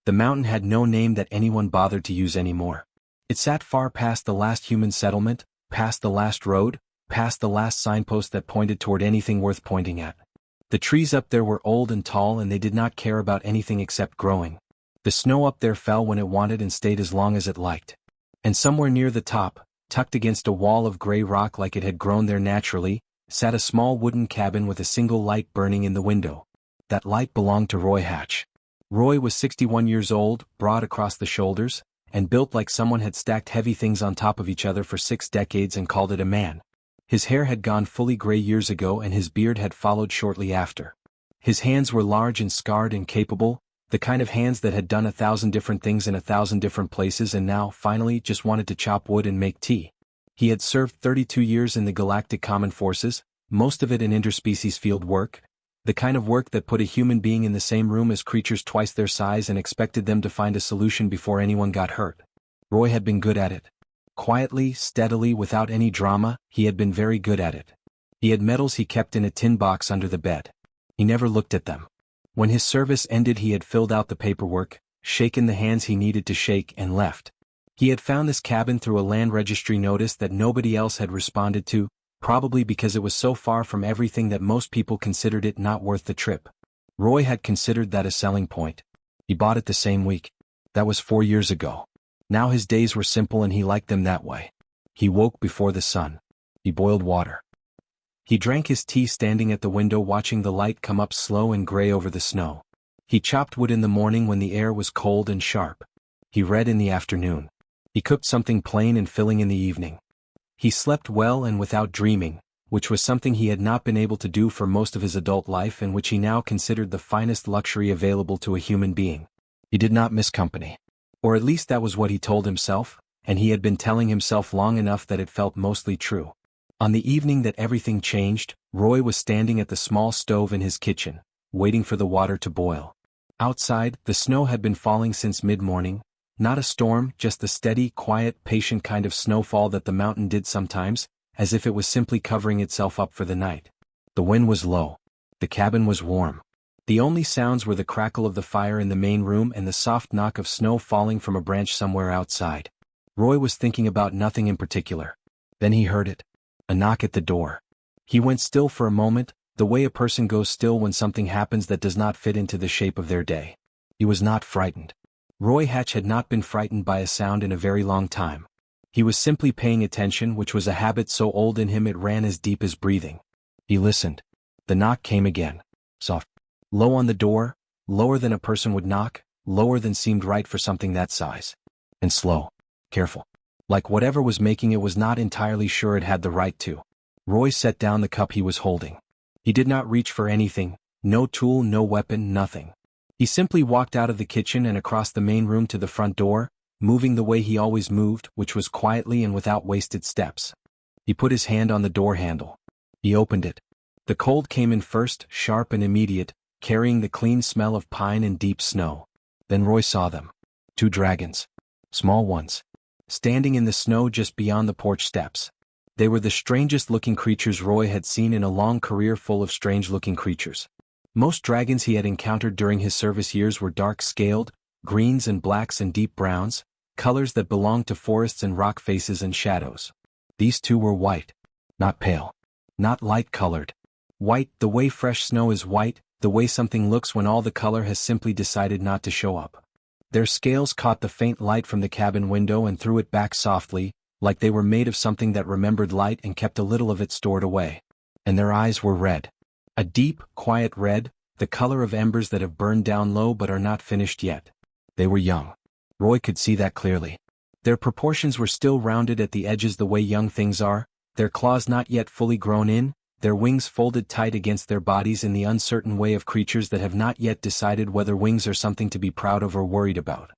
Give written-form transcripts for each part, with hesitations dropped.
The mountain had no name that anyone bothered to use anymore. It sat far past the last human settlement, past the last road, past the last signpost that pointed toward anything worth pointing at. The trees up there were old and tall, and they did not care about anything except growing. The snow up there fell when it wanted and stayed as long as it liked. And somewhere near the top, tucked against a wall of gray rock like it had grown there naturally, sat a small wooden cabin with a single light burning in the window. That light belonged to Roy Hatch. Roy was 61 years old, broad across the shoulders, and built like someone had stacked heavy things on top of each other for 6 decades and called it a man. His hair had gone fully gray years ago, and his beard had followed shortly after. His hands were large and scarred and capable, the kind of hands that had done 1,000 different things in 1,000 different places and now, finally, just wanted to chop wood and make tea. He had served 32 years in the Galactic Common Forces, most of it in interspecies field work, the kind of work that put a human being in the same room as creatures twice their size and expected them to find a solution before anyone got hurt. Roy had been good at it. Quietly, steadily, without any drama, he had been very good at it. He had medals he kept in a tin box under the bed. He never looked at them. When his service ended, he had filled out the paperwork, shaken the hands he needed to shake, and left. He had found this cabin through a land registry notice that nobody else had responded to, probably because it was so far from everything that most people considered it not worth the trip. Roy had considered that a selling point. He bought it the same week. That was 4 years ago. Now his days were simple and he liked them that way. He woke before the sun. He boiled water. He drank his tea standing at the window watching the light come up slow and gray over the snow. He chopped wood in the morning when the air was cold and sharp. He read in the afternoon. He cooked something plain and filling in the evening. He slept well and without dreaming, which was something he had not been able to do for most of his adult life and which he now considered the finest luxury available to a human being. He did not miss company. Or at least that was what he told himself, and he had been telling himself long enough that it felt mostly true. On the evening that everything changed, Roy was standing at the small stove in his kitchen, waiting for the water to boil. Outside, the snow had been falling since mid-morning, not a storm, just the steady, quiet, patient kind of snowfall that the mountain did sometimes, as if it was simply covering itself up for the night. The wind was low. The cabin was warm. The only sounds were the crackle of the fire in the main room and the soft knock of snow falling from a branch somewhere outside. Roy was thinking about nothing in particular. Then he heard it. A knock at the door. He went still for a moment, the way a person goes still when something happens that does not fit into the shape of their day. He was not frightened. Roy Hatch had not been frightened by a sound in a very long time. He was simply paying attention, which was a habit so old in him it ran as deep as breathing. He listened. The knock came again. Soft. Low on the door, lower than a person would knock, lower than seemed right for something that size. And slow. Careful. Like whatever was making it was not entirely sure it had the right to. Roy set down the cup he was holding. He did not reach for anything, no tool, no weapon, nothing. He simply walked out of the kitchen and across the main room to the front door, moving the way he always moved, which was quietly and without wasted steps. He put his hand on the door handle. He opened it. The cold came in first, sharp and immediate, carrying the clean smell of pine and deep snow. Then Roy saw them. 2 dragons. Small ones. Standing in the snow just beyond the porch steps. They were the strangest-looking creatures Roy had seen in a long career full of strange-looking creatures. Most dragons he had encountered during his service years were dark-scaled, greens and blacks and deep browns, colors that belonged to forests and rock faces and shadows. These 2 were white. Not pale. Not light-colored. White, the way fresh snow is white, the way something looks when all the color has simply decided not to show up. Their scales caught the faint light from the cabin window and threw it back softly, like they were made of something that remembered light and kept a little of it stored away. And their eyes were red. A deep, quiet red, the color of embers that have burned down low but are not finished yet. They were young. Roy could see that clearly. Their proportions were still rounded at the edges the way young things are, their claws not yet fully grown in, their wings folded tight against their bodies in the uncertain way of creatures that have not yet decided whether wings are something to be proud of or worried about.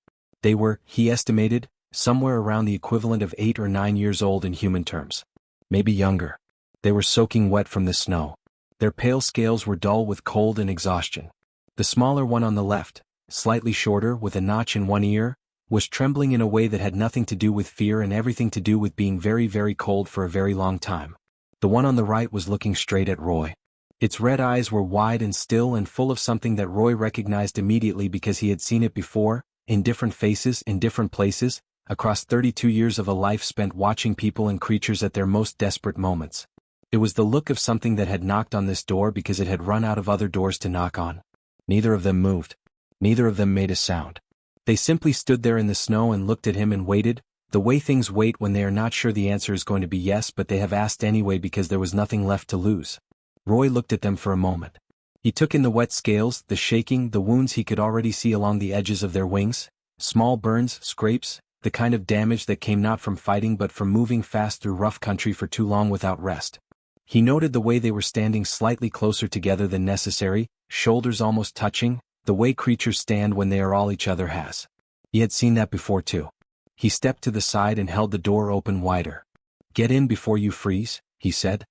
They were, he estimated, somewhere around the equivalent of 8 or 9 years old in human terms. Maybe younger. They were soaking wet from the snow. Their pale scales were dull with cold and exhaustion. The smaller one on the left, slightly shorter with a notch in one ear, was trembling in a way that had nothing to do with fear and everything to do with being very, very cold for a very long time. The one on the right was looking straight at Roy. Its red eyes were wide and still and full of something that Roy recognized immediately because he had seen it before, in different faces, in different places, across 32 years of a life spent watching people and creatures at their most desperate moments. It was the look of something that had knocked on this door because it had run out of other doors to knock on. Neither of them moved. Neither of them made a sound. They simply stood there in the snow and looked at him and waited, the way things wait when they are not sure the answer is going to be yes, but they have asked anyway because there was nothing left to lose. Roy looked at them for a moment. He took in the wet scales, the shaking, the wounds he could already see along the edges of their wings, small burns, scrapes, the kind of damage that came not from fighting but from moving fast through rough country for too long without rest. He noted the way they were standing slightly closer together than necessary, shoulders almost touching, the way creatures stand when they are all each other has. He had seen that before too. He stepped to the side and held the door open wider. "Get in before you freeze," he said.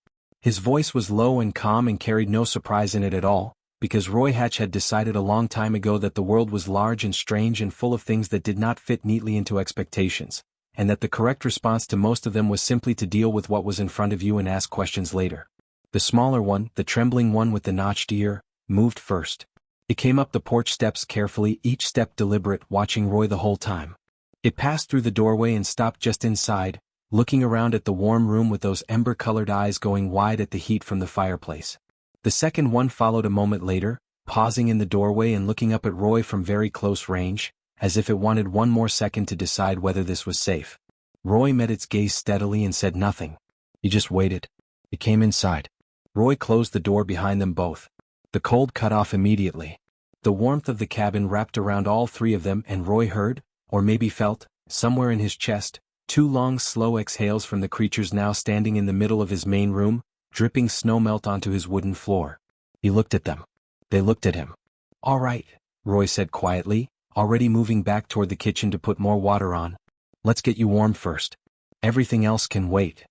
His voice was low and calm and carried no surprise in it at all, because Roy Hatch had decided a long time ago that the world was large and strange and full of things that did not fit neatly into expectations, and that the correct response to most of them was simply to deal with what was in front of you and ask questions later. The smaller one, the trembling one with the notched ear, moved first. It came up the porch steps carefully, each step deliberate, watching Roy the whole time. It passed through the doorway and stopped just inside, looking around at the warm room with those ember-colored eyes going wide at the heat from the fireplace. The second one followed a moment later, pausing in the doorway and looking up at Roy from very close range, as if it wanted one more second to decide whether this was safe. Roy met its gaze steadily and said nothing. He just waited. It came inside. Roy closed the door behind them both. The cold cut off immediately. The warmth of the cabin wrapped around all three of them, and Roy heard, or maybe felt, somewhere in his chest, two long slow exhales from the creatures now standing in the middle of his main room, dripping snowmelt onto his wooden floor. He looked at them. They looked at him. "All right," Roy said quietly, already moving back toward the kitchen to put more water on. "Let's get you warm first. Everything else can wait."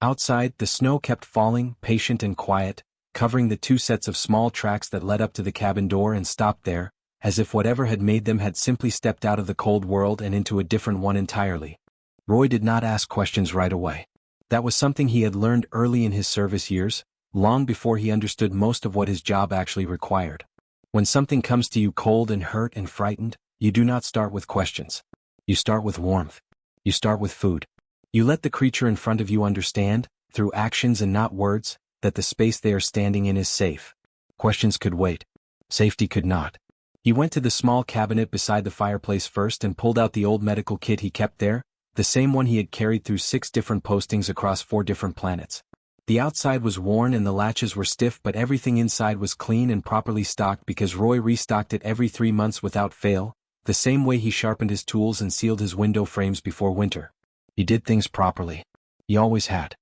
Outside, the snow kept falling, patient and quiet, covering the two sets of small tracks that led up to the cabin door and stopped there, as if whatever had made them had simply stepped out of the cold world and into a different one entirely. Roy did not ask questions right away. That was something he had learned early in his service years, long before he understood most of what his job actually required. When something comes to you cold and hurt and frightened, you do not start with questions. You start with warmth. You start with food. You let the creature in front of you understand, through actions and not words, that the space they are standing in is safe. Questions could wait. Safety could not. He went to the small cabinet beside the fireplace first and pulled out the old medical kit he kept there, the same one he had carried through 6 different postings across 4 different planets. The outside was worn and the latches were stiff, but everything inside was clean and properly stocked because Roy restocked it every 3 months without fail, the same way he sharpened his tools and sealed his window frames before winter. He did things properly. He always had.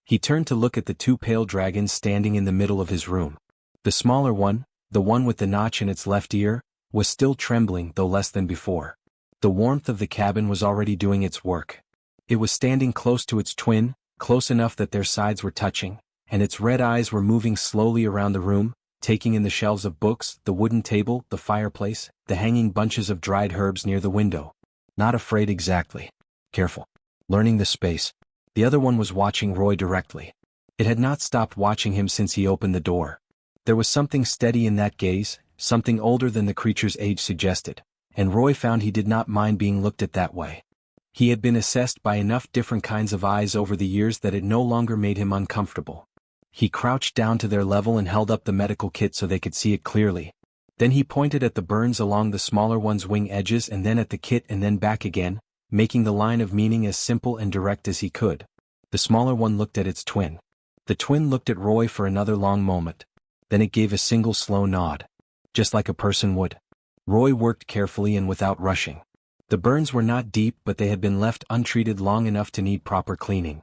He turned to look at the 2 pale dragons standing in the middle of his room. The smaller one, the one with the notch in its left ear, was still trembling, though less than before. The warmth of the cabin was already doing its work. It was standing close to its twin, close enough that their sides were touching, and its red eyes were moving slowly around the room, taking in the shelves of books, the wooden table, the fireplace, the hanging bunches of dried herbs near the window. Not afraid exactly. Careful. Learning the space. The other one was watching Roy directly. It had not stopped watching him since he opened the door. There was something steady in that gaze, something older than the creature's age suggested, and Roy found he did not mind being looked at that way. He had been assessed by enough different kinds of eyes over the years that it no longer made him uncomfortable. He crouched down to their level and held up the medical kit so they could see it clearly. Then he pointed at the burns along the smaller one's wing edges and then at the kit and then back again, making the line of meaning as simple and direct as he could. The smaller one looked at its twin. The twin looked at Roy for another long moment. Then it gave a single slow nod. Just like a person would. Roy worked carefully and without rushing. The burns were not deep, but they had been left untreated long enough to need proper cleaning.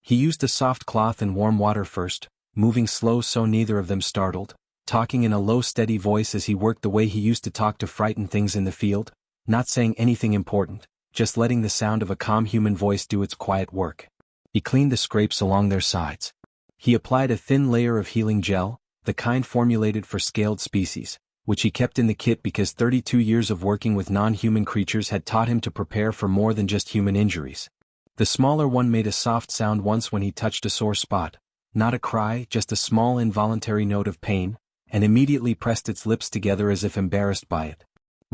He used a soft cloth and warm water first, moving slow so neither of them startled, talking in a low steady voice as he worked the way he used to talk to frighten things in the field, not saying anything important, just letting the sound of a calm human voice do its quiet work. He cleaned the scrapes along their sides. He applied a thin layer of healing gel, the kind formulated for scaled species, which he kept in the kit because 32 years of working with non-human creatures had taught him to prepare for more than just human injuries. The smaller one made a soft sound once when he touched a sore spot, not a cry, just a small involuntary note of pain, and immediately pressed its lips together as if embarrassed by it.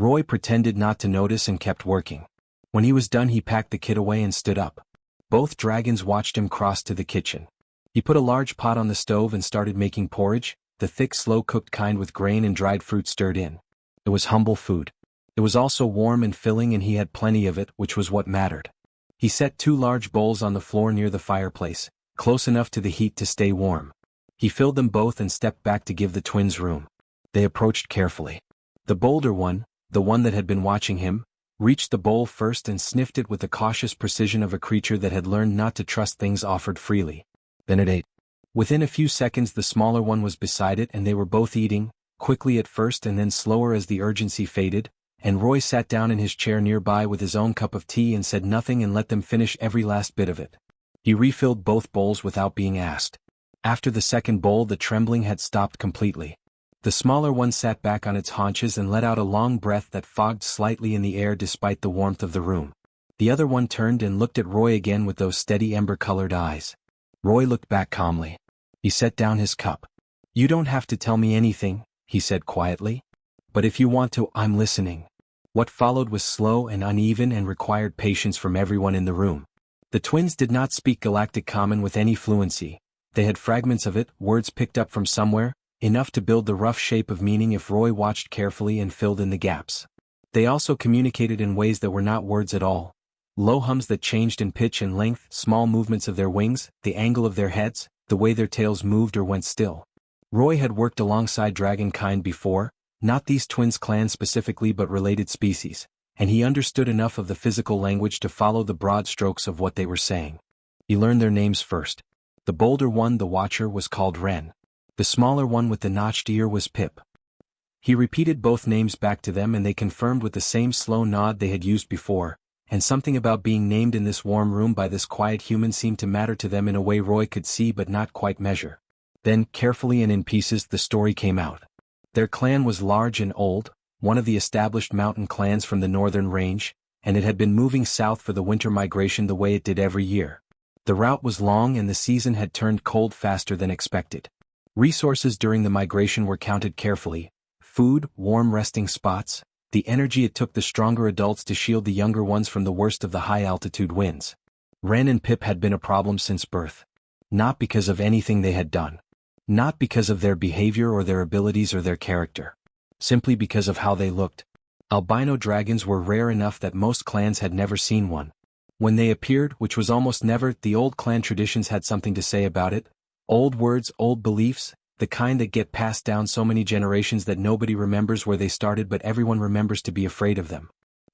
Roy pretended not to notice and kept working. When he was done, he packed the kit away and stood up. Both dragons watched him cross to the kitchen. He put a large pot on the stove and started making porridge, the thick slow-cooked kind with grain and dried fruit stirred in. It was humble food. It was also warm and filling, and he had plenty of it, which was what mattered. He set 2 large bowls on the floor near the fireplace, close enough to the heat to stay warm. He filled them both and stepped back to give the twins room. They approached carefully. The bolder one, the one that had been watching him, reached the bowl first and sniffed it with the cautious precision of a creature that had learned not to trust things offered freely. Then it ate. Within a few seconds the smaller one was beside it, and they were both eating, quickly at first and then slower as the urgency faded, and Roy sat down in his chair nearby with his own cup of tea and said nothing and let them finish every last bit of it. He refilled both bowls without being asked. After the second bowl the trembling had stopped completely. The smaller one sat back on its haunches and let out a long breath that fogged slightly in the air despite the warmth of the room. The other one turned and looked at Roy again with those steady ember-colored eyes. Roy looked back calmly. He set down his cup. "You don't have to tell me anything," he said quietly. "But if you want to, I'm listening." What followed was slow and uneven and required patience from everyone in the room. The twins did not speak Galactic Common with any fluency. They had fragments of it, words picked up from somewhere, enough to build the rough shape of meaning if Roy watched carefully and filled in the gaps. They also communicated in ways that were not words at all. Low hums that changed in pitch and length, small movements of their wings, the angle of their heads, the way their tails moved or went still. Roy had worked alongside dragonkind before, not these twins' clans specifically but related species, and he understood enough of the physical language to follow the broad strokes of what they were saying. He learned their names first. The bolder one, the Watcher, was called Ren. The smaller one with the notched ear was Pip. He repeated both names back to them and they confirmed with the same slow nod they had used before, and something about being named in this warm room by this quiet human seemed to matter to them in a way Roy could see but not quite measure. Then, carefully and in pieces, the story came out. Their clan was large and old, one of the established mountain clans from the northern range, and it had been moving south for the winter migration the way it did every year. The route was long and the season had turned cold faster than expected. Resources during the migration were counted carefully: food, warm resting spots, the energy it took the stronger adults to shield the younger ones from the worst of the high-altitude winds. Ren and Pip had been a problem since birth. Not because of anything they had done. Not because of their behavior or their abilities or their character. Simply because of how they looked. Albino dragons were rare enough that most clans had never seen one. When they appeared, which was almost never, the old clan traditions had something to say about it. Old words, old beliefs, the kind that get passed down so many generations that nobody remembers where they started but everyone remembers to be afraid of them.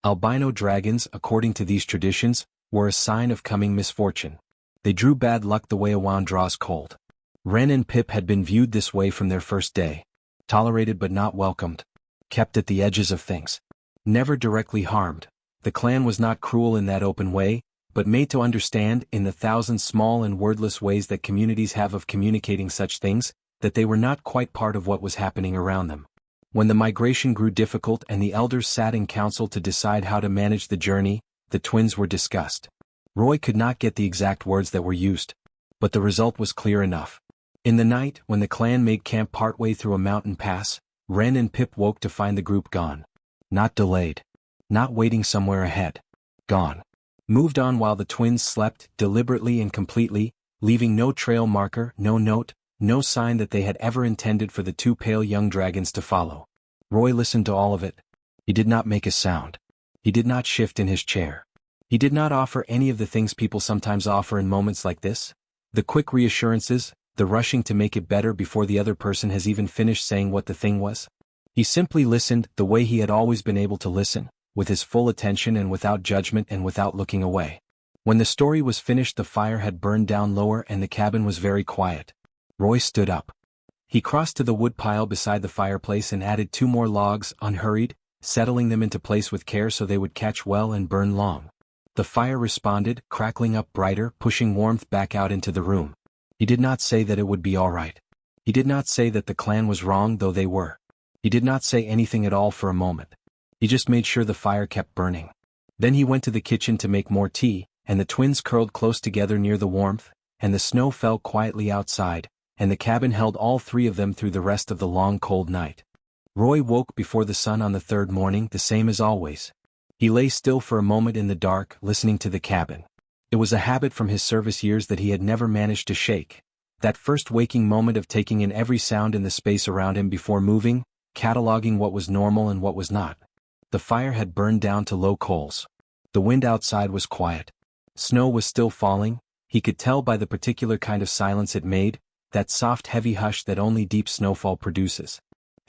Albino dragons, according to these traditions, were a sign of coming misfortune. They drew bad luck the way a wand draws cold. Ren and Pip had been viewed this way from their first day. Tolerated but not welcomed. Kept at the edges of things. Never directly harmed. The clan was not cruel in that open way, but made to understand, in the thousand small and wordless ways that communities have of communicating such things, that they were not quite part of what was happening around them. When the migration grew difficult and the elders sat in council to decide how to manage the journey, the twins were discussed. Roy could not get the exact words that were used, but the result was clear enough. In the night, when the clan made camp partway through a mountain pass, Ren and Pip woke to find the group gone. Not delayed. Not waiting somewhere ahead. Gone. Moved on while the twins slept, deliberately and completely, leaving no trail marker, no note, no sign that they had ever intended for the 2 pale young dragons to follow. Roy listened to all of it. He did not make a sound. He did not shift in his chair. He did not offer any of the things people sometimes offer in moments like this. The quick reassurances, the rushing to make it better before the other person has even finished saying what the thing was. He simply listened, the way he had always been able to listen, with his full attention and without judgment and without looking away. When the story was finished, the fire had burned down lower and the cabin was very quiet. Roy stood up. He crossed to the woodpile beside the fireplace and added 2 more logs, unhurried, settling them into place with care so they would catch well and burn long. The fire responded, crackling up brighter, pushing warmth back out into the room. He did not say that it would be all right. He did not say that the clan was wrong, though they were. He did not say anything at all for a moment. He just made sure the fire kept burning. Then he went to the kitchen to make more tea, and the twins curled close together near the warmth, and the snow fell quietly outside, and the cabin held all 3 of them through the rest of the long cold night. Roy woke before the sun on the third morning, the same as always. He lay still for a moment in the dark, listening to the cabin. It was a habit from his service years that he had never managed to shake. That first waking moment of taking in every sound in the space around him before moving, cataloging what was normal and what was not. The fire had burned down to low coals. The wind outside was quiet. Snow was still falling. He could tell by the particular kind of silence it made, that soft heavy hush that only deep snowfall produces.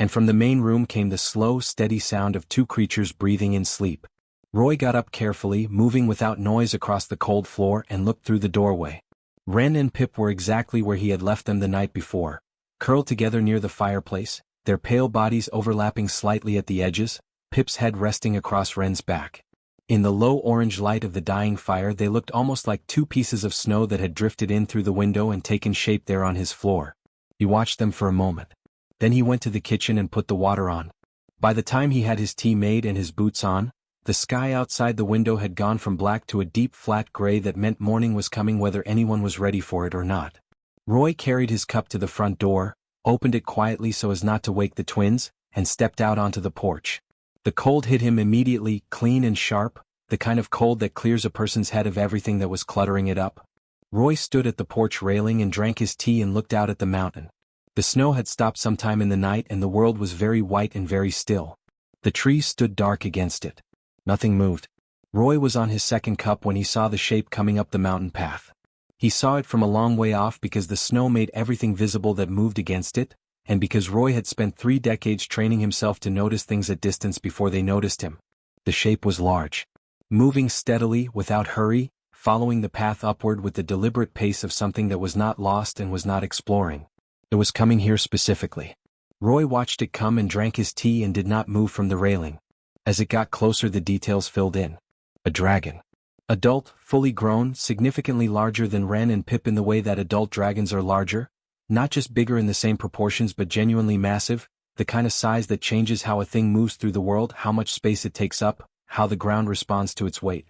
And from the main room came the slow, steady sound of two creatures breathing in sleep. Roy got up carefully, moving without noise across the cold floor, and looked through the doorway. Ren and Pip were exactly where he had left them the night before, curled together near the fireplace, their pale bodies overlapping slightly at the edges, Pip's head resting across Ren's back. In the low orange light of the dying fire they looked almost like two pieces of snow that had drifted in through the window and taken shape there on his floor. He watched them for a moment. Then he went to the kitchen and put the water on. By the time he had his tea made and his boots on, the sky outside the window had gone from black to a deep flat gray that meant morning was coming whether anyone was ready for it or not. Roy carried his cup to the front door, opened it quietly so as not to wake the twins, and stepped out onto the porch. The cold hit him immediately, clean and sharp, the kind of cold that clears a person's head of everything that was cluttering it up. Roy stood at the porch railing and drank his tea and looked out at the mountain. The snow had stopped sometime in the night and the world was very white and very still. The trees stood dark against it. Nothing moved. Roy was on his second cup when he saw the shape coming up the mountain path. He saw it from a long way off because the snow made everything visible that moved against it, and because Roy had spent 3 decades training himself to notice things at distance before they noticed him. The shape was large. Moving steadily, without hurry, following the path upward with the deliberate pace of something that was not lost and was not exploring. It was coming here specifically. Roy watched it come and drank his tea and did not move from the railing. As it got closer the details filled in. A dragon. Adult, fully grown, significantly larger than Ren and Pip in the way that adult dragons are larger, not just bigger in the same proportions but genuinely massive, the kind of size that changes how a thing moves through the world, how much space it takes up, how the ground responds to its weight.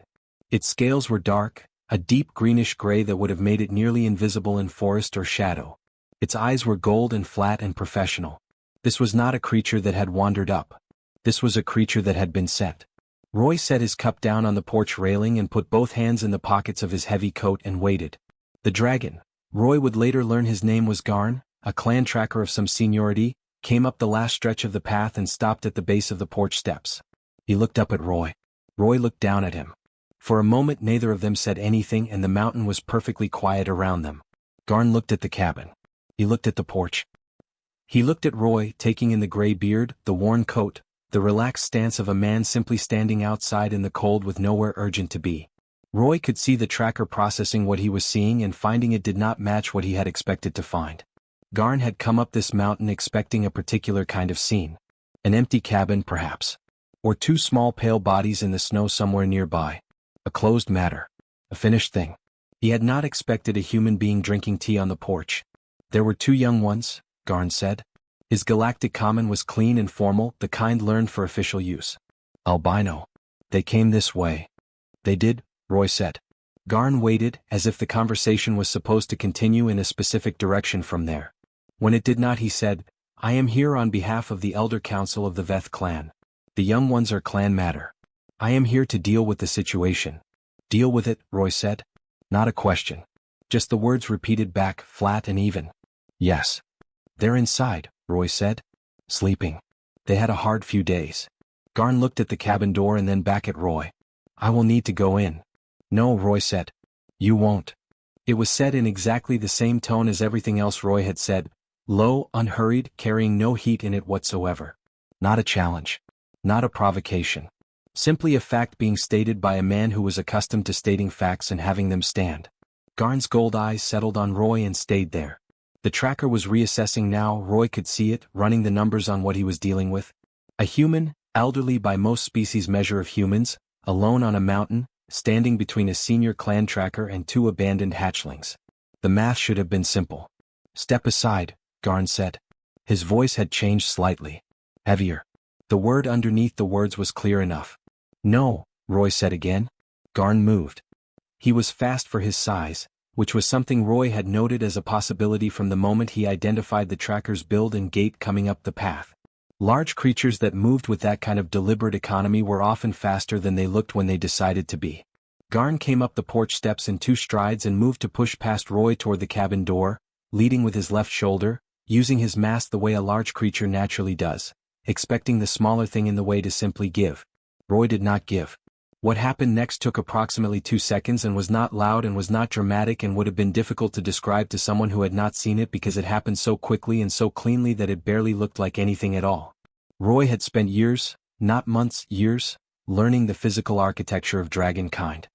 Its scales were dark, a deep greenish gray that would have made it nearly invisible in forest or shadow. Its eyes were gold and flat and professional. This was not a creature that had wandered up. This was a creature that had been set. Roy set his cup down on the porch railing and put both hands in the pockets of his heavy coat and waited. The dragon, Roy would later learn his name was Garn, a clan tracker of some seniority, came up the last stretch of the path and stopped at the base of the porch steps. He looked up at Roy. Roy looked down at him. For a moment neither of them said anything and the mountain was perfectly quiet around them. Garn looked at the cabin. He looked at the porch. He looked at Roy, taking in the gray beard, the worn coat, the relaxed stance of a man simply standing outside in the cold with nowhere urgent to be. Roy could see the tracker processing what he was seeing and finding it did not match what he had expected to find. Garn had come up this mountain expecting a particular kind of scene. An empty cabin perhaps. Or 2 small pale bodies in the snow somewhere nearby. A closed matter. A finished thing. He had not expected a human being drinking tea on the porch. There were 2 young ones, Garn said. His galactic common was clean and formal, the kind learned for official use. Albino. They came this way. They did, Roy said. Garn waited, as if the conversation was supposed to continue in a specific direction from there. When it did not he said, I am here on behalf of the Elder Council of the Veth clan. The young ones are clan matter. I am here to deal with the situation. Deal with it, Roy said. Not a question. Just the words repeated back, flat and even. Yes. They're inside, Roy said. Sleeping. They had a hard few days. Garn looked at the cabin door and then back at Roy. I will need to go in. No, Roy said. You won't. It was said in exactly the same tone as everything else Roy had said, low, unhurried, carrying no heat in it whatsoever. Not a challenge. Not a provocation. Simply a fact being stated by a man who was accustomed to stating facts and having them stand. Garn's gold eyes settled on Roy and stayed there. The tracker was reassessing now, Roy could see it, running the numbers on what he was dealing with. A human, elderly by most species' measure of humans, alone on a mountain, standing between a senior clan tracker and 2 abandoned hatchlings. The math should have been simple. Step aside, Garn said. His voice had changed slightly. Heavier. The word underneath the words was clear enough. No, Roy said again. Garn moved. He was fast for his size, which was something Roy had noted as a possibility from the moment he identified the tracker's build and gait coming up the path. Large creatures that moved with that kind of deliberate economy were often faster than they looked when they decided to be. Garn came up the porch steps in 2 strides and moved to push past Roy toward the cabin door, leading with his left shoulder, using his mass the way a large creature naturally does, expecting the smaller thing in the way to simply give. Roy did not give. What happened next took approximately 2 seconds and was not loud and was not dramatic and would have been difficult to describe to someone who had not seen it because it happened so quickly and so cleanly that it barely looked like anything at all. Roy had spent years, not months, years, learning the physical architecture of dragonkind.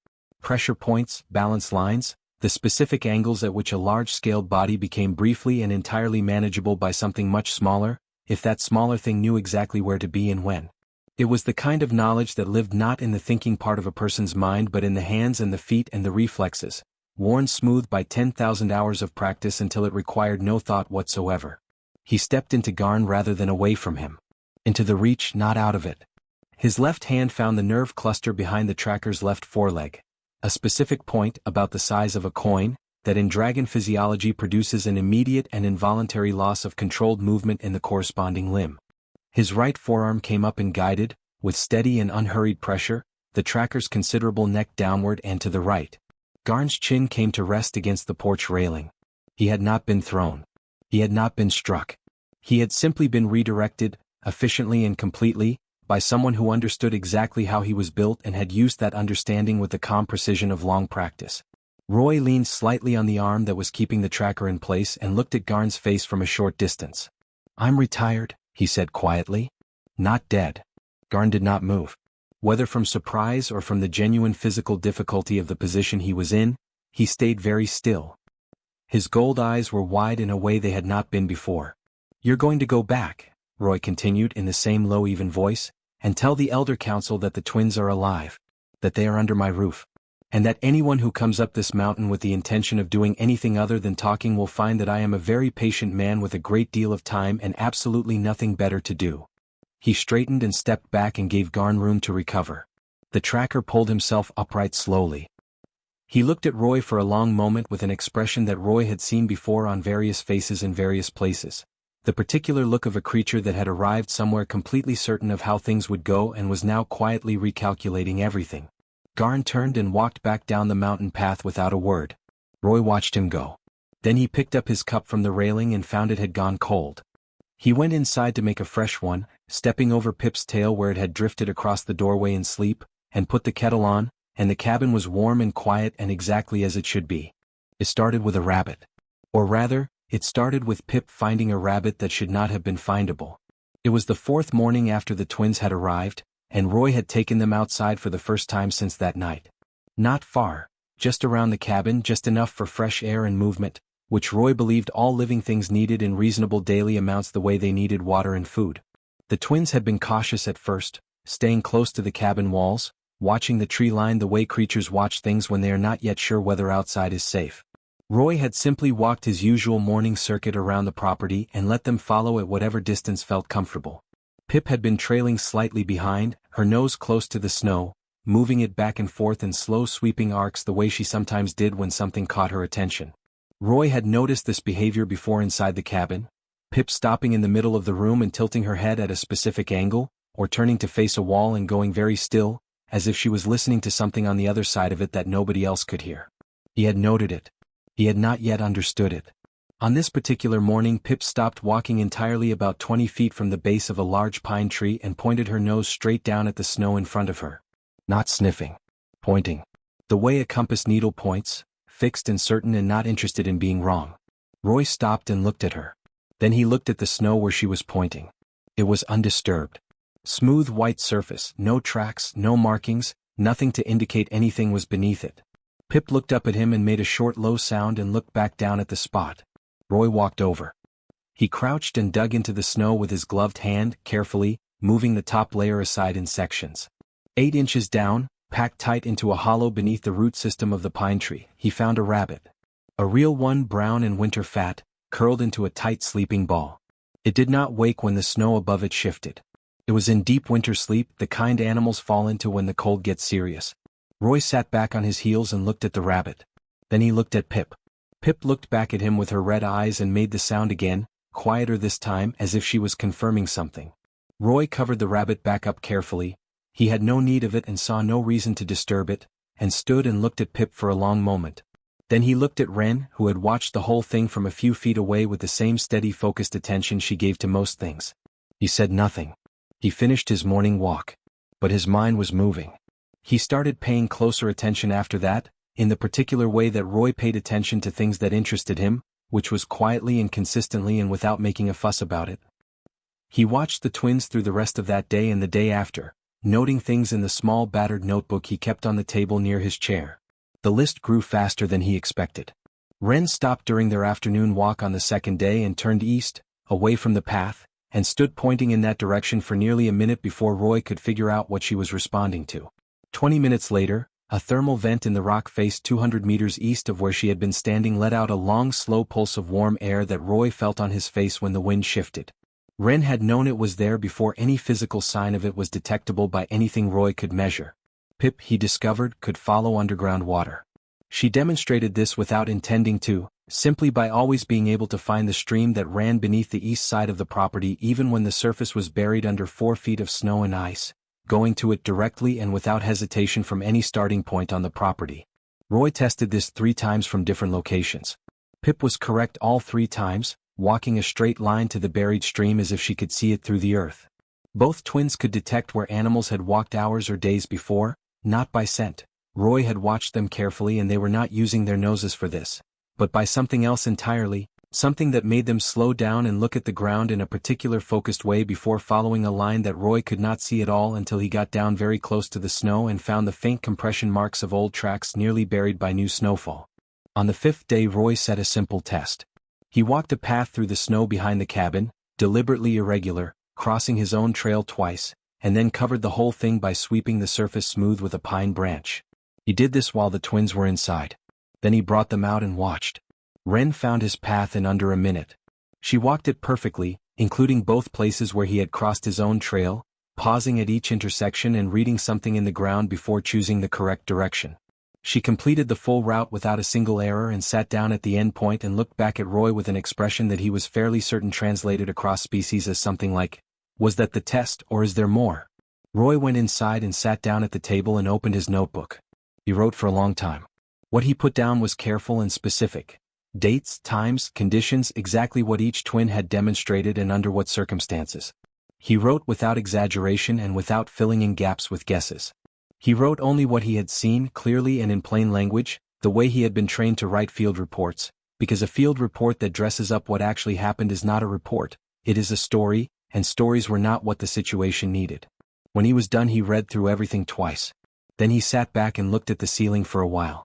Pressure points, balance lines, the specific angles at which a large-scaled body became briefly and entirely manageable by something much smaller, if that smaller thing knew exactly where to be and when. It was the kind of knowledge that lived not in the thinking part of a person's mind but in the hands and the feet and the reflexes, worn smooth by 10,000 hours of practice until it required no thought whatsoever. He stepped into Garn rather than away from him. Into the reach, not out of it. His left hand found the nerve cluster behind the tracker's left foreleg, a specific point about the size of a coin, that in dragon physiology produces an immediate and involuntary loss of controlled movement in the corresponding limb. His right forearm came up and guided, with steady and unhurried pressure, the tracker's considerable neck downward and to the right. Garn's chin came to rest against the porch railing. He had not been thrown. He had not been struck. He had simply been redirected, efficiently and completely, by someone who understood exactly how he was built and had used that understanding with the calm precision of long practice. Roy leaned slightly on the arm that was keeping the tracker in place and looked at Garn's face from a short distance. "I'm retired," he said quietly. "Not dead." Garn did not move. Whether from surprise or from the genuine physical difficulty of the position he was in, he stayed very still. His gold eyes were wide in a way they had not been before. "You're going to go back," Roy continued in the same low even voice, "and tell the Elder Council that the twins are alive, that they are under my roof, and that anyone who comes up this mountain with the intention of doing anything other than talking will find that I am a very patient man with a great deal of time and absolutely nothing better to do." He straightened and stepped back and gave Garn room to recover. The tracker pulled himself upright slowly. He looked at Roy for a long moment with an expression that Roy had seen before on various faces in various places. The particular look of a creature that had arrived somewhere completely certain of how things would go and was now quietly recalculating everything. Garn turned and walked back down the mountain path without a word. Roy watched him go. Then he picked up his cup from the railing and found it had gone cold. He went inside to make a fresh one, stepping over Pip's tail where it had drifted across the doorway in sleep, and put the kettle on, and the cabin was warm and quiet and exactly as it should be. It started with a rabbit. Or rather, it started with Pip finding a rabbit that should not have been findable. It was the 4th morning after the twins had arrived, and Roy had taken them outside for the first time since that night. Not far, just around the cabin, just enough for fresh air and movement, which Roy believed all living things needed in reasonable daily amounts the way they needed water and food. The twins had been cautious at first, staying close to the cabin walls, watching the tree line the way creatures watch things when they are not yet sure whether outside is safe. Roy had simply walked his usual morning circuit around the property and let them follow at whatever distance felt comfortable. Pip had been trailing slightly behind, her nose close to the snow, moving it back and forth in slow sweeping arcs the way she sometimes did when something caught her attention. Roy had noticed this behavior before inside the cabin, Pip stopping in the middle of the room and tilting her head at a specific angle, or turning to face a wall and going very still, as if she was listening to something on the other side of it that nobody else could hear. He had noted it. He had not yet understood it. On this particular morning Pip stopped walking entirely about 20 feet from the base of a large pine tree and pointed her nose straight down at the snow in front of her. Not sniffing. Pointing. The way a compass needle points, fixed and certain and not interested in being wrong. Roy stopped and looked at her. Then he looked at the snow where she was pointing. It was undisturbed. Smooth white surface, no tracks, no markings, nothing to indicate anything was beneath it. Pip looked up at him and made a short low sound and looked back down at the spot. Roy walked over. He crouched and dug into the snow with his gloved hand, carefully, moving the top layer aside in sections. 8 inches down, packed tight into a hollow beneath the root system of the pine tree, he found a rabbit. A real one, brown and winter fat, curled into a tight sleeping ball. It did not wake when the snow above it shifted. It was in deep winter sleep, the kind animals fall into when the cold gets serious. Roy sat back on his heels and looked at the rabbit. Then he looked at Pip. Pip looked back at him with her red eyes and made the sound again, quieter this time, as if she was confirming something. Roy covered the rabbit back up carefully. He had no need of it and saw no reason to disturb it, and stood and looked at Pip for a long moment. Then he looked at Wren, who had watched the whole thing from a few feet away with the same steady focused attention she gave to most things. He said nothing. He finished his morning walk. But his mind was moving. He started paying closer attention after that, in the particular way that Roy paid attention to things that interested him, which was quietly and consistently and without making a fuss about it. He watched the twins through the rest of that day and the day after, noting things in the small battered notebook he kept on the table near his chair. The list grew faster than he expected. Wren stopped during their afternoon walk on the second day and turned east, away from the path, and stood pointing in that direction for nearly a minute before Roy could figure out what she was responding to. 20 minutes later, a thermal vent in the rock face 200 meters east of where she had been standing let out a long slow pulse of warm air that Roy felt on his face when the wind shifted. Wren had known it was there before any physical sign of it was detectable by anything Roy could measure. Pip, he discovered, could follow underground water. She demonstrated this without intending to, simply by always being able to find the stream that ran beneath the east side of the property even when the surface was buried under 4 feet of snow and ice, going to it directly and without hesitation from any starting point on the property. Roy tested this 3 times from different locations. Pip was correct all 3 times, walking a straight line to the buried stream as if she could see it through the earth. Both twins could detect where animals had walked hours or days before, not by scent. Roy had watched them carefully and they were not using their noses for this, but by something else entirely, something that made them slow down and look at the ground in a particular focused way before following a line that Roy could not see at all until he got down very close to the snow and found the faint compression marks of old tracks nearly buried by new snowfall. On the 5th day Roy set a simple test. He walked a path through the snow behind the cabin, deliberately irregular, crossing his own trail twice, and then covered the whole thing by sweeping the surface smooth with a pine branch. He did this while the twins were inside. Then he brought them out and watched. Wren found his path in under a minute. She walked it perfectly, including both places where he had crossed his own trail, pausing at each intersection and reading something in the ground before choosing the correct direction. She completed the full route without a single error and sat down at the end point and looked back at Roy with an expression that he was fairly certain translated across species as something like, "Was that the test or is there more?" Roy went inside and sat down at the table and opened his notebook. He wrote for a long time. What he put down was careful and specific. Dates, times, conditions, exactly what each twin had demonstrated and under what circumstances. He wrote without exaggeration and without filling in gaps with guesses. He wrote only what he had seen clearly and in plain language, the way he had been trained to write field reports, because a field report that dresses up what actually happened is not a report, it is a story, and stories were not what the situation needed. When he was done he read through everything twice. Then he sat back and looked at the ceiling for a while.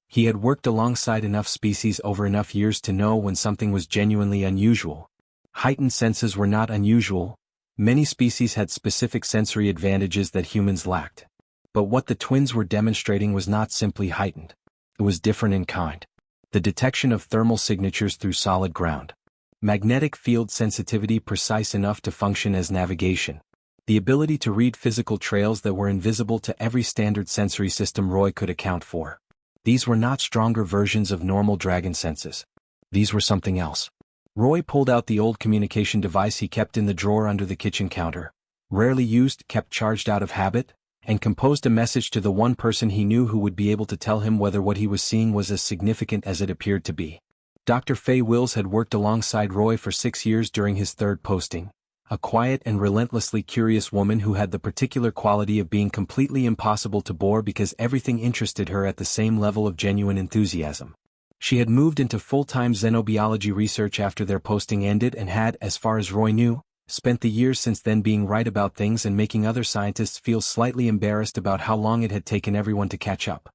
He had worked alongside enough species over enough years to know when something was genuinely unusual. Heightened senses were not unusual. Many species had specific sensory advantages that humans lacked. But what the twins were demonstrating was not simply heightened. It was different in kind. The detection of thermal signatures through solid ground. Magnetic field sensitivity precise enough to function as navigation. The ability to read physical trails that were invisible to every standard sensory system Roy could account for. These were not stronger versions of normal dragon senses. These were something else. Roy pulled out the old communication device he kept in the drawer under the kitchen counter. Rarely used, kept charged out of habit, and composed a message to the one person he knew who would be able to tell him whether what he was seeing was as significant as it appeared to be. Dr. Faye Wills had worked alongside Roy for 6 years during his 3rd posting. A quiet and relentlessly curious woman who had the particular quality of being completely impossible to bore because everything interested her at the same level of genuine enthusiasm. She had moved into full-time xenobiology research after their posting ended and had, as far as Roy knew, spent the years since then being right about things and making other scientists feel slightly embarrassed about how long it had taken everyone to catch up.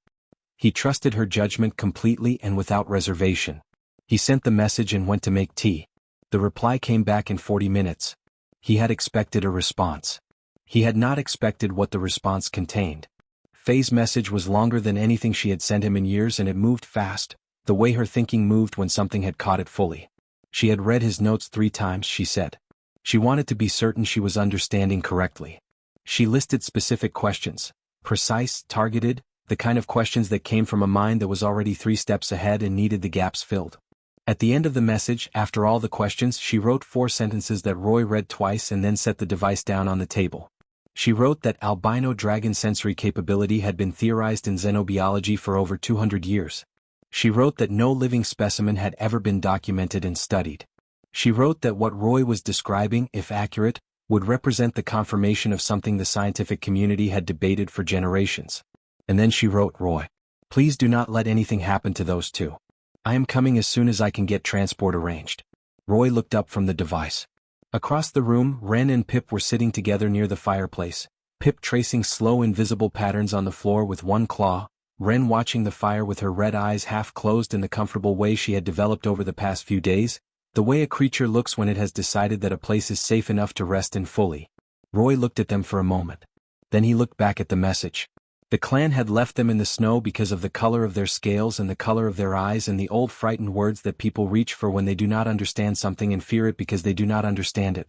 He trusted her judgment completely and without reservation. He sent the message and went to make tea. The reply came back in 40 minutes. He had expected a response. He had not expected what the response contained. Faye's message was longer than anything she had sent him in years and it moved fast, the way her thinking moved when something had caught it fully. She had read his notes 3 times, she said. She wanted to be certain she was understanding correctly. She listed specific questions, precise, targeted, the kind of questions that came from a mind that was already 3 steps ahead and needed the gaps filled. At the end of the message, after all the questions, she wrote 4 sentences that Roy read twice and then set the device down on the table. She wrote that albino dragon sensory capability had been theorized in xenobiology for over 200 years. She wrote that no living specimen had ever been documented and studied. She wrote that what Roy was describing, if accurate, would represent the confirmation of something the scientific community had debated for generations. And then she wrote, Roy, please do not let anything happen to those 2. I am coming as soon as I can get transport arranged. Roy looked up from the device. Across the room, Ren and Pip were sitting together near the fireplace, Pip tracing slow invisible patterns on the floor with one claw, Ren watching the fire with her red eyes half closed in the comfortable way she had developed over the past few days, the way a creature looks when it has decided that a place is safe enough to rest in fully. Roy looked at them for a moment. Then he looked back at the message. The clan had left them in the snow because of the color of their scales and the color of their eyes and the old frightened words that people reach for when they do not understand something and fear it because they do not understand it.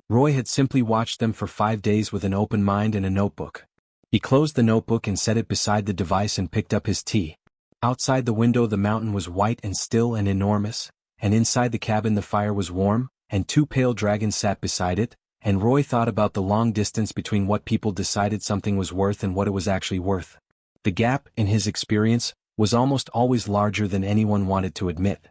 Roy had simply watched them for 5 days with an open mind and a notebook. He closed the notebook and set it beside the device and picked up his tea. Outside the window the mountain was white and still and enormous, and inside the cabin the fire was warm, and 2 pale dragons sat beside it, and Roy thought about the long distance between what people decided something was worth and what it was actually worth. The gap, in his experience, was almost always larger than anyone wanted to admit.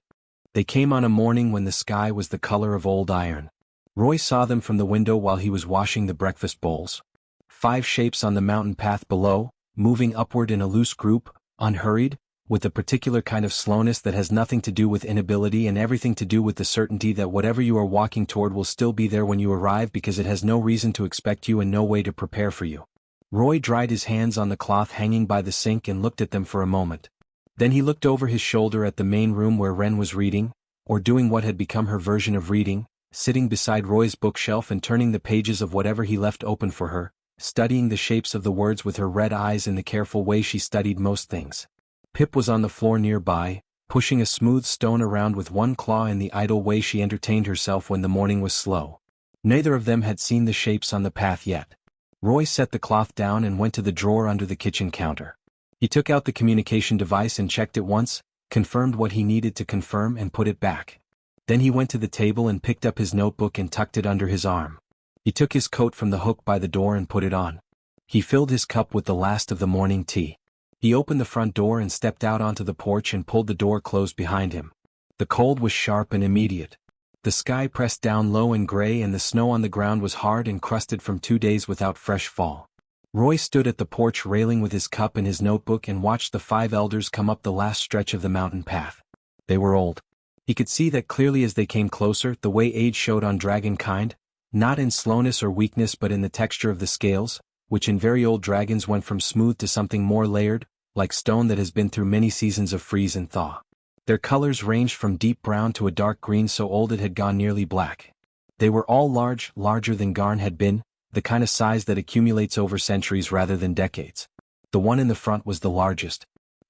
They came on a morning when the sky was the color of old iron. Roy saw them from the window while he was washing the breakfast bowls. 5 shapes on the mountain path below, moving upward in a loose group, unhurried, with a particular kind of slowness that has nothing to do with inability and everything to do with the certainty that whatever you are walking toward will still be there when you arrive because it has no reason to expect you and no way to prepare for you. Roy dried his hands on the cloth hanging by the sink and looked at them for a moment. Then he looked over his shoulder at the main room where Ren was reading, or doing what had become her version of reading, sitting beside Roy's bookshelf and turning the pages of whatever he left open for her, studying the shapes of the words with her red eyes in the careful way she studied most things. Pip was on the floor nearby, pushing a smooth stone around with one claw in the idle way she entertained herself when the morning was slow. Neither of them had seen the shapes on the path yet. Roy set the cloth down and went to the drawer under the kitchen counter. He took out the communication device and checked it once, confirmed what he needed to confirm and put it back. Then he went to the table and picked up his notebook and tucked it under his arm. He took his coat from the hook by the door and put it on. He filled his cup with the last of the morning tea. He opened the front door and stepped out onto the porch and pulled the door closed behind him. The cold was sharp and immediate. The sky pressed down low and gray and the snow on the ground was hard and crusted from 2 days without fresh fall. Roy stood at the porch railing with his cup and his notebook and watched the 5 elders come up the last stretch of the mountain path. They were old. He could see that clearly as they came closer, the way age showed on dragonkind, not in slowness or weakness but in the texture of the scales, which in very old dragons went from smooth to something more layered, like stone that has been through many seasons of freeze and thaw. Their colors ranged from deep brown to a dark green so old it had gone nearly black. They were all large, larger than Garn had been, the kind of size that accumulates over centuries rather than decades. The one in the front was the largest.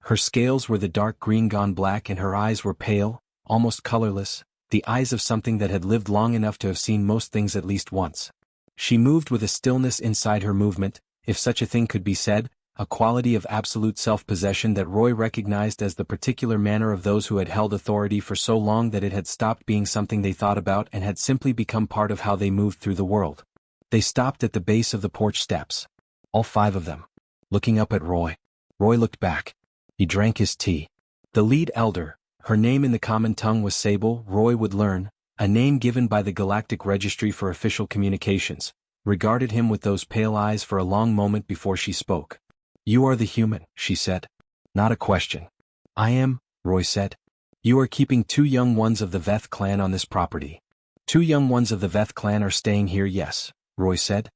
Her scales were the dark green gone black and her eyes were pale, almost colorless, the eyes of something that had lived long enough to have seen most things at least once. She moved with a stillness inside her movement, if such a thing could be said, a quality of absolute self-possession that Roy recognized as the particular manner of those who had held authority for so long that it had stopped being something they thought about and had simply become part of how they moved through the world. They stopped at the base of the porch steps. All 5 of them. Looking up at Roy. Roy looked back. He drank his tea. The lead elder, her name in the common tongue was Sable, Roy would learn, a name given by the Galactic Registry for Official Communications, regarded him with those pale eyes for a long moment before she spoke. You are the human, she said. Not a question. I am, Roy said. You are keeping 2 young ones of the Veth clan on this property. 2 young ones of the Veth clan are staying here, yes, Roy said.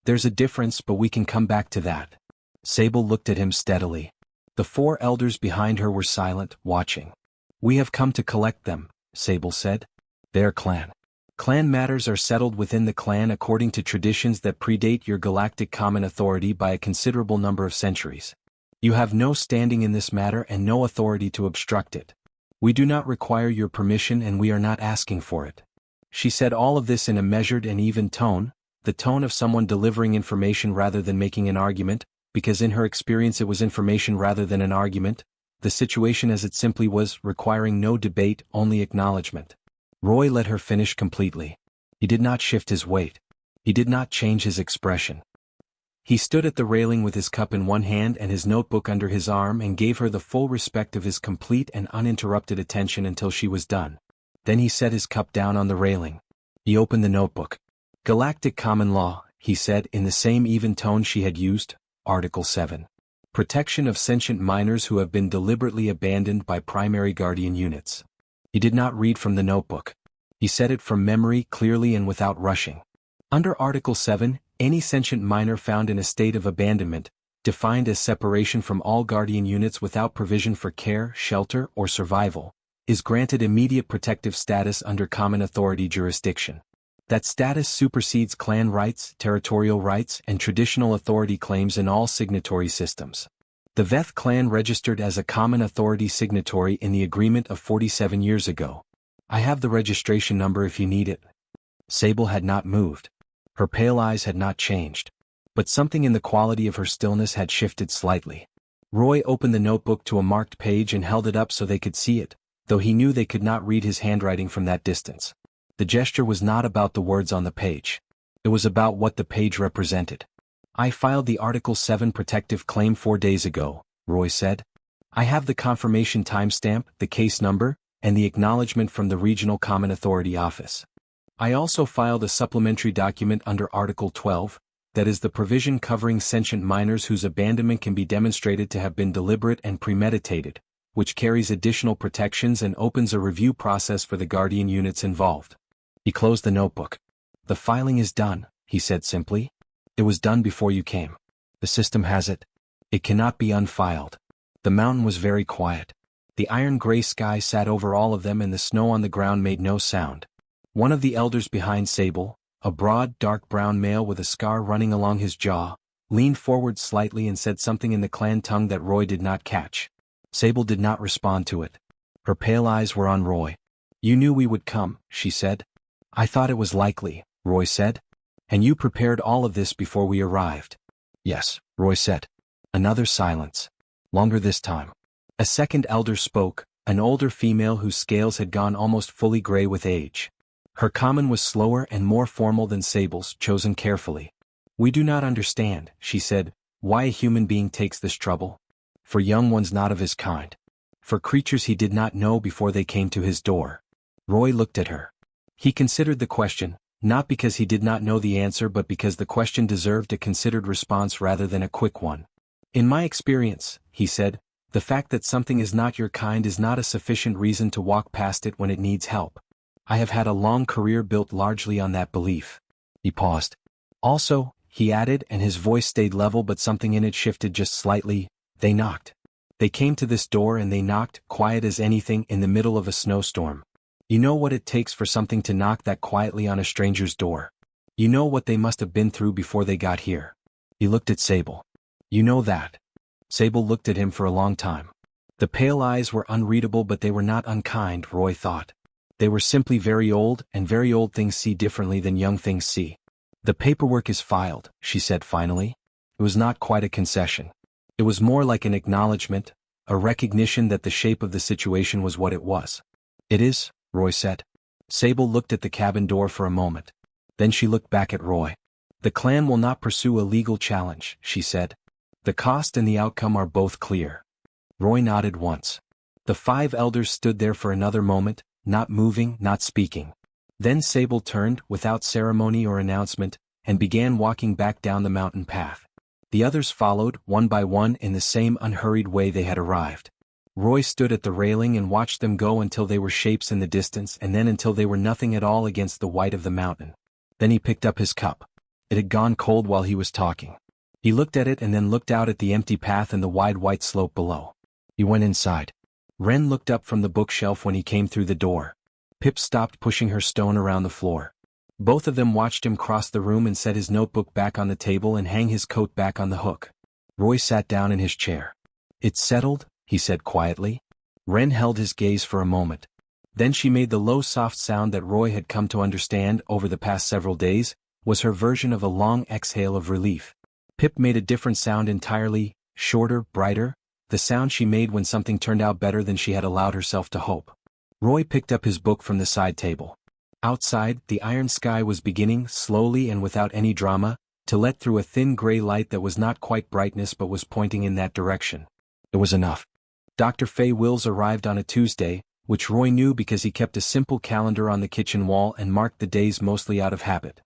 There's a difference but we can come back to that. Sable looked at him steadily. The 4 elders behind her were silent, watching. We have come to collect them, Sable said. Their clan. Clan matters are settled within the clan according to traditions that predate your galactic common authority by a considerable number of centuries. You have no standing in this matter and no authority to obstruct it. We do not require your permission and we are not asking for it. She said all of this in a measured and even tone, the tone of someone delivering information rather than making an argument, because in her experience it was information rather than an argument, the situation as it simply was, requiring no debate, only acknowledgement. Roy let her finish completely. He did not shift his weight. He did not change his expression. He stood at the railing with his cup in one hand and his notebook under his arm and gave her the full respect of his complete and uninterrupted attention until she was done. Then he set his cup down on the railing. He opened the notebook. Galactic Common Law, he said in the same even tone she had used, Article 7. Protection of sentient minors who have been deliberately abandoned by primary guardian units. He did not read from the notebook. He said it from memory clearly and without rushing. Under Article 7, any sentient minor found in a state of abandonment, defined as separation from all guardian units without provision for care, shelter, or survival, is granted immediate protective status under common authority jurisdiction. That status supersedes clan rights, territorial rights, and traditional authority claims in all signatory systems. The Veth clan registered as a common authority signatory in the agreement of 47 years ago. I have the registration number if you need it. Sable had not moved. Her pale eyes had not changed. But something in the quality of her stillness had shifted slightly. Roy opened the notebook to a marked page and held it up so they could see it, though he knew they could not read his handwriting from that distance. The gesture was not about the words on the page. It was about what the page represented. I filed the Article 7 protective claim 4 days ago, Roy said. I have the confirmation timestamp, the case number, and the acknowledgement from the Regional Common Authority Office. I also filed a supplementary document under Article 12, that is the provision covering sentient minors whose abandonment can be demonstrated to have been deliberate and premeditated, which carries additional protections and opens a review process for the guardian units involved. He closed the notebook. The filing is done, he said simply. It was done before you came. The system has it. It cannot be unfiled. The mountain was very quiet. The iron-gray sky sat over all of them and the snow on the ground made no sound. One of the elders behind Sable, a broad, dark brown male with a scar running along his jaw, leaned forward slightly and said something in the clan tongue that Roy did not catch. Sable did not respond to it. Her pale eyes were on Roy. You knew we would come, she said. I thought it was likely, Roy said. And you prepared all of this before we arrived. Yes, Roy said. Another silence. Longer this time. A second elder spoke, an older female whose scales had gone almost fully gray with age. Her comment was slower and more formal than Sable's, chosen carefully. We do not understand, she said, why a human being takes this trouble. For young ones not of his kind. For creatures he did not know before they came to his door. Roy looked at her. He considered the question, not because he did not know the answer but because the question deserved a considered response rather than a quick one. In my experience, he said, the fact that something is not your kind is not a sufficient reason to walk past it when it needs help. I have had a long career built largely on that belief. He paused. Also, he added, and his voice stayed level but something in it shifted just slightly, they knocked. They came to this door and they knocked, quiet as anything, in the middle of a snowstorm. You know what it takes for something to knock that quietly on a stranger's door. You know what they must have been through before they got here. He looked at Sable. You know that. Sable looked at him for a long time. The pale eyes were unreadable but they were not unkind, Roy thought. They were simply very old, and very old things see differently than young things see. The paperwork is filed, she said finally. It was not quite a concession. It was more like an acknowledgement, a recognition that the shape of the situation was what it was. It is, Roy said. Sable looked at the cabin door for a moment. Then she looked back at Roy. The clan will not pursue a legal challenge, she said. The cost and the outcome are both clear. Roy nodded once. The 5 elders stood there for another moment, not moving, not speaking. Then Sable turned, without ceremony or announcement, and began walking back down the mountain path. The others followed, one by one, in the same unhurried way they had arrived. Roy stood at the railing and watched them go until they were shapes in the distance and then until they were nothing at all against the white of the mountain. Then he picked up his cup. It had gone cold while he was talking. He looked at it and then looked out at the empty path and the wide white slope below. He went inside. Ren looked up from the bookshelf when he came through the door. Pip stopped pushing her stone around the floor. Both of them watched him cross the room and set his notebook back on the table and hang his coat back on the hook. Roy sat down in his chair. It's settled, he said quietly. Ren held his gaze for a moment. Then she made the low soft sound that Roy had come to understand over the past several days, was her version of a long exhale of relief. Pip made a different sound entirely, shorter, brighter, the sound she made when something turned out better than she had allowed herself to hope. Roy picked up his book from the side table. Outside, the iron sky was beginning, slowly and without any drama, to let through a thin gray light that was not quite brightness but was pointing in that direction. It was enough. Dr. Fay Wills arrived on a Tuesday, which Roy knew because he kept a simple calendar on the kitchen wall and marked the days mostly out of habit.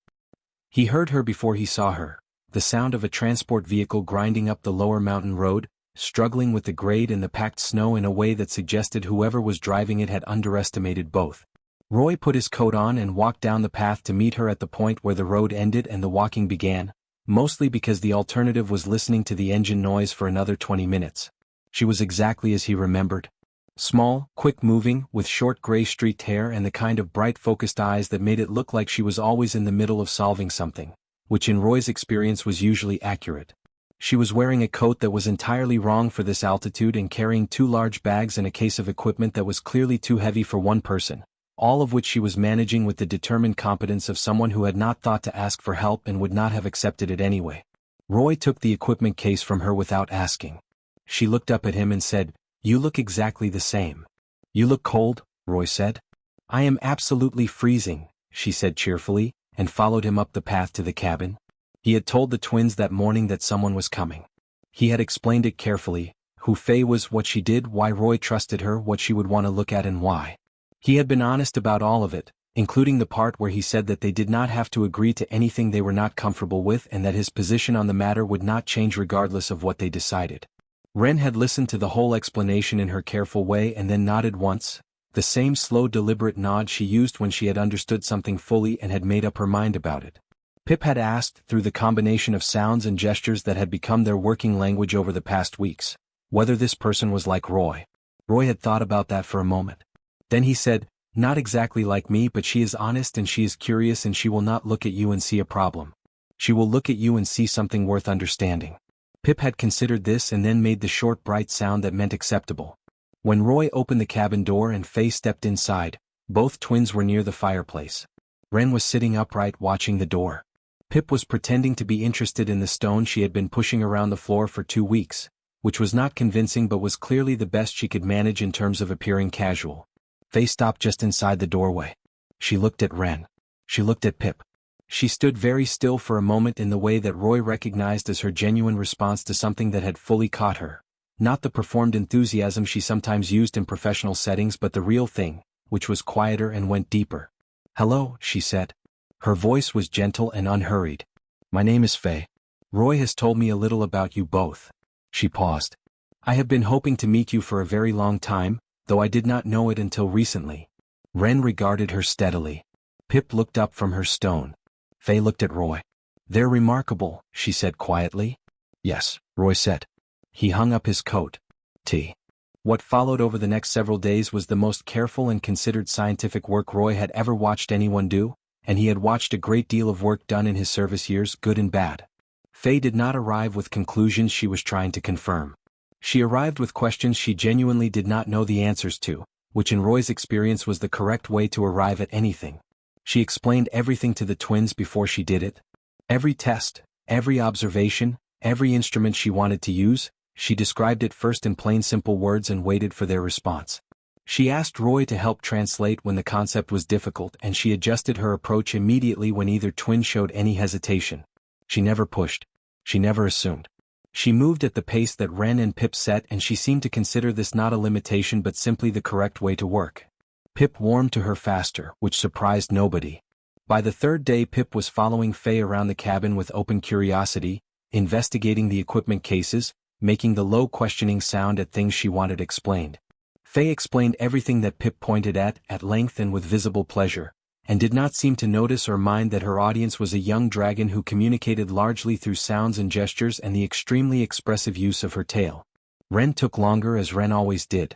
He heard her before he saw her, the sound of a transport vehicle grinding up the lower mountain road, struggling with the grade and the packed snow in a way that suggested whoever was driving it had underestimated both. Roy put his coat on and walked down the path to meet her at the point where the road ended and the walking began, mostly because the alternative was listening to the engine noise for another 20 minutes. She was exactly as he remembered. Small, quick-moving, with short gray-streaked hair and the kind of bright focused eyes that made it look like she was always in the middle of solving something, which in Roy's experience was usually accurate. She was wearing a coat that was entirely wrong for this altitude and carrying 2 large bags and a case of equipment that was clearly too heavy for one person, all of which she was managing with the determined competence of someone who had not thought to ask for help and would not have accepted it anyway. Roy took the equipment case from her without asking. She looked up at him and said, "You look exactly the same." "You look cold," Roy said. "I am absolutely freezing," she said cheerfully, and followed him up the path to the cabin. He had told the twins that morning that someone was coming. He had explained it carefully, who Faye was, what she did, why Roy trusted her, what she would want to look at and why. He had been honest about all of it, including the part where he said that they did not have to agree to anything they were not comfortable with and that his position on the matter would not change regardless of what they decided. Wren had listened to the whole explanation in her careful way and then nodded once, the same slow deliberate nod she used when she had understood something fully and had made up her mind about it. Pip had asked, through the combination of sounds and gestures that had become their working language over the past weeks, whether this person was like Roy. Roy had thought about that for a moment. Then he said, "Not exactly like me, but she is honest and she is curious and she will not look at you and see a problem. She will look at you and see something worth understanding." Pip had considered this and then made the short bright sound that meant acceptable. When Roy opened the cabin door and Faye stepped inside, both twins were near the fireplace. Wren was sitting upright watching the door. Pip was pretending to be interested in the stone she had been pushing around the floor for 2 weeks, which was not convincing but was clearly the best she could manage in terms of appearing casual. Faye stopped just inside the doorway. She looked at Wren. She looked at Pip. She stood very still for a moment in the way that Roy recognized as her genuine response to something that had fully caught her. Not the performed enthusiasm she sometimes used in professional settings but the real thing, which was quieter and went deeper. "Hello," she said. Her voice was gentle and unhurried. "My name is Faye. Roy has told me a little about you both." She paused. "I have been hoping to meet you for a very long time, though I did not know it until recently." Wren regarded her steadily. Pip looked up from her stone. Faye looked at Roy. "They're remarkable," she said quietly. "Yes," Roy said. He hung up his coat. What followed over the next several days was the most careful and considered scientific work Roy had ever watched anyone do, and he had watched a great deal of work done in his service years, good and bad. Faye did not arrive with conclusions she was trying to confirm. She arrived with questions she genuinely did not know the answers to, which in Roy's experience was the correct way to arrive at anything. She explained everything to the twins before she did it. Every test, every observation, every instrument she wanted to use, she described it first in plain simple words and waited for their response. She asked Roy to help translate when the concept was difficult and she adjusted her approach immediately when either twin showed any hesitation. She never pushed. She never assumed. She moved at the pace that Wren and Pip set and she seemed to consider this not a limitation but simply the correct way to work. Pip warmed to her faster, which surprised nobody. By the 3rd day Pip was following Faye around the cabin with open curiosity, investigating the equipment cases, making the low questioning sound at things she wanted explained. Faye explained everything that Pip pointed at length and with visible pleasure, and did not seem to notice or mind that her audience was a young dragon who communicated largely through sounds and gestures and the extremely expressive use of her tail. Wren took longer as Wren always did.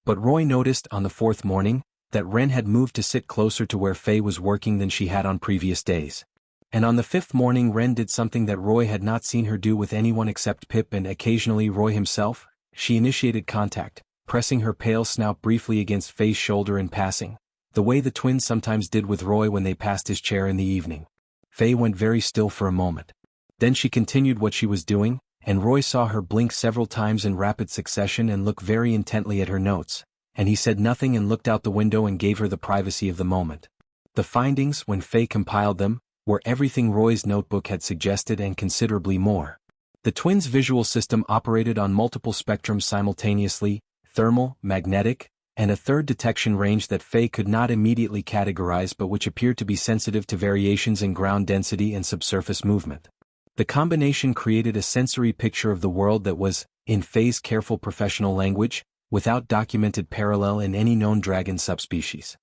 But Roy noticed on the 4th morning that Wren had moved to sit closer to where Faye was working than she had on previous days. And on the 5th morning Wren did something that Roy had not seen her do with anyone except Pip and occasionally Roy himself. She initiated contact, pressing her pale snout briefly against Faye's shoulder in passing, the way the twins sometimes did with Roy when they passed his chair in the evening. Faye went very still for a moment. Then she continued what she was doing, and Roy saw her blink several times in rapid succession and look very intently at her notes, and he said nothing and looked out the window and gave her the privacy of the moment. The findings, when Faye compiled them, were everything Roy's notebook had suggested and considerably more. The twins' visual system operated on multiple spectrums simultaneously, thermal, magnetic, and a third detection range that Faye could not immediately categorize but which appeared to be sensitive to variations in ground density and subsurface movement. The combination created a sensory picture of the world that was, in Faye's careful professional language, without documented parallel in any known dragon subspecies.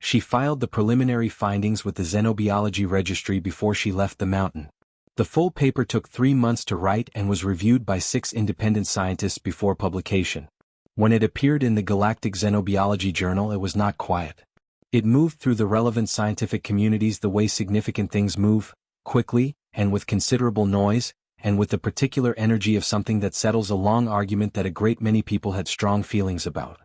She filed the preliminary findings with the Xenobiology Registry before she left the mountain. The full paper took 3 months to write and was reviewed by 6 independent scientists before publication. When it appeared in the Galactic Xenobiology Journal, it was not quiet. It moved through the relevant scientific communities the way significant things move, quickly, and with considerable noise, and with the particular energy of something that settles a long argument that a great many people had strong feelings about.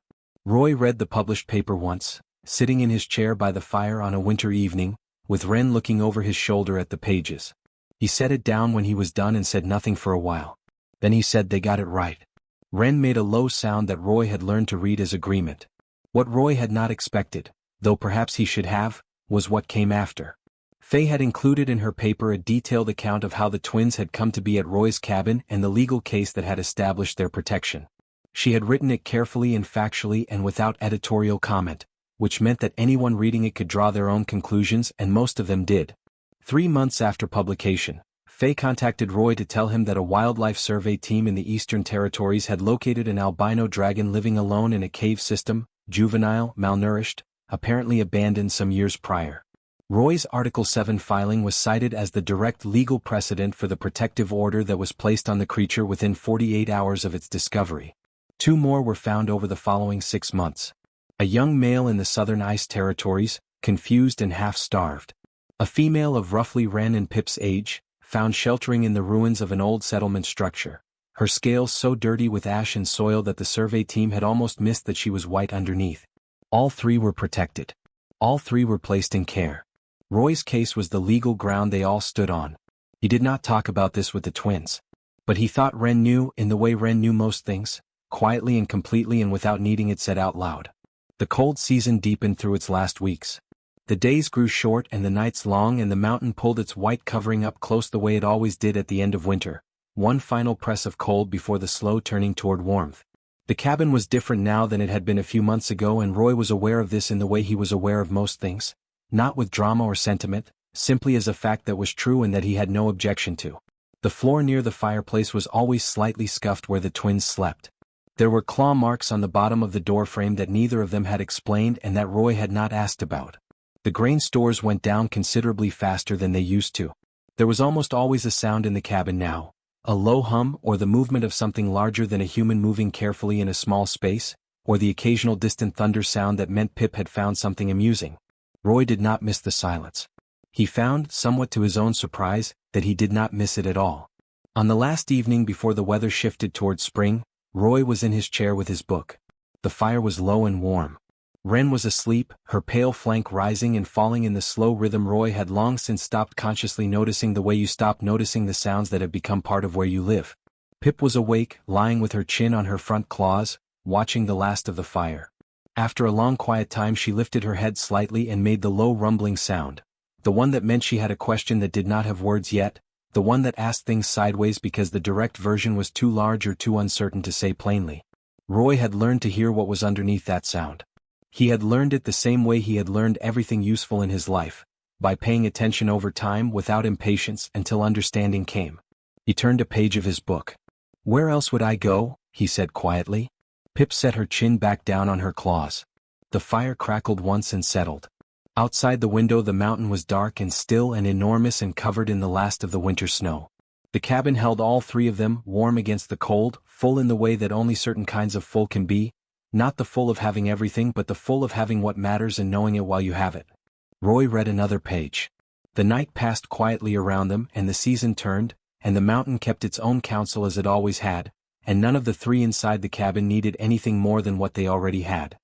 Roy read the published paper once, sitting in his chair by the fire on a winter evening, with Ren looking over his shoulder at the pages. He set it down when he was done and said nothing for a while. Then he said, "They got it right." Ren made a low sound that Roy had learned to read as agreement. What Roy had not expected, though perhaps he should have, was what came after. Faye had included in her paper a detailed account of how the twins had come to be at Roy's cabin and the legal case that had established their protection. She had written it carefully and factually and without editorial comment, which meant that anyone reading it could draw their own conclusions, and most of them did. 3 months after publication, Faye contacted Roy to tell him that a wildlife survey team in the Eastern Territories had located an albino dragon living alone in a cave system, juvenile, malnourished, apparently abandoned some years prior. Roy's Article 7 filing was cited as the direct legal precedent for the protective order that was placed on the creature within 48 hours of its discovery. 2 more were found over the following 6 months. A young male in the Southern Ice Territories, confused and half-starved. A female of roughly Ren and Pip's age, found sheltering in the ruins of an old settlement structure, her scales so dirty with ash and soil that the survey team had almost missed that she was white underneath. All 3 were protected. All 3 were placed in care. Roy's case was the legal ground they all stood on. He did not talk about this with the twins. But he thought Ren knew, in the way Ren knew most things, quietly and completely and without needing it said out loud. The cold season deepened through its last weeks. The days grew short and the nights long, and the mountain pulled its white covering up close the way it always did at the end of winter, one final press of cold before the slow turning toward warmth. The cabin was different now than it had been a few months ago, and Roy was aware of this in the way he was aware of most things, not with drama or sentiment, simply as a fact that was true and that he had no objection to. The floor near the fireplace was always slightly scuffed where the twins slept. There were claw marks on the bottom of the doorframe that neither of them had explained and that Roy had not asked about. The grain stores went down considerably faster than they used to. There was almost always a sound in the cabin now, a low hum or the movement of something larger than a human moving carefully in a small space, or the occasional distant thunder sound that meant Pip had found something amusing. Roy did not miss the silence. He found, somewhat to his own surprise, that he did not miss it at all. On the last evening before the weather shifted toward spring, Roy was in his chair with his book. The fire was low and warm. Ren was asleep, her pale flank rising and falling in the slow rhythm Roy had long since stopped consciously noticing, the way you stop noticing the sounds that have become part of where you live. Pip was awake, lying with her chin on her front claws, watching the last of the fire. After a long quiet time she lifted her head slightly and made the low rumbling sound, the one that meant she had a question that did not have words yet, the one that asked things sideways because the direct version was too large or too uncertain to say plainly. Roy had learned to hear what was underneath that sound. He had learned it the same way he had learned everything useful in his life, by paying attention over time without impatience until understanding came. He turned a page of his book. "Where else would I go?" he said quietly. Pip set her chin back down on her claws. The fire crackled once and settled. Outside the window the mountain was dark and still and enormous and covered in the last of the winter snow. The cabin held all 3 of them, warm against the cold, full in the way that only certain kinds of full can be, not the full of having everything but the full of having what matters and knowing it while you have it. Roy read another page. The night passed quietly around them and the season turned, and the mountain kept its own counsel as it always had, and none of the 3 inside the cabin needed anything more than what they already had.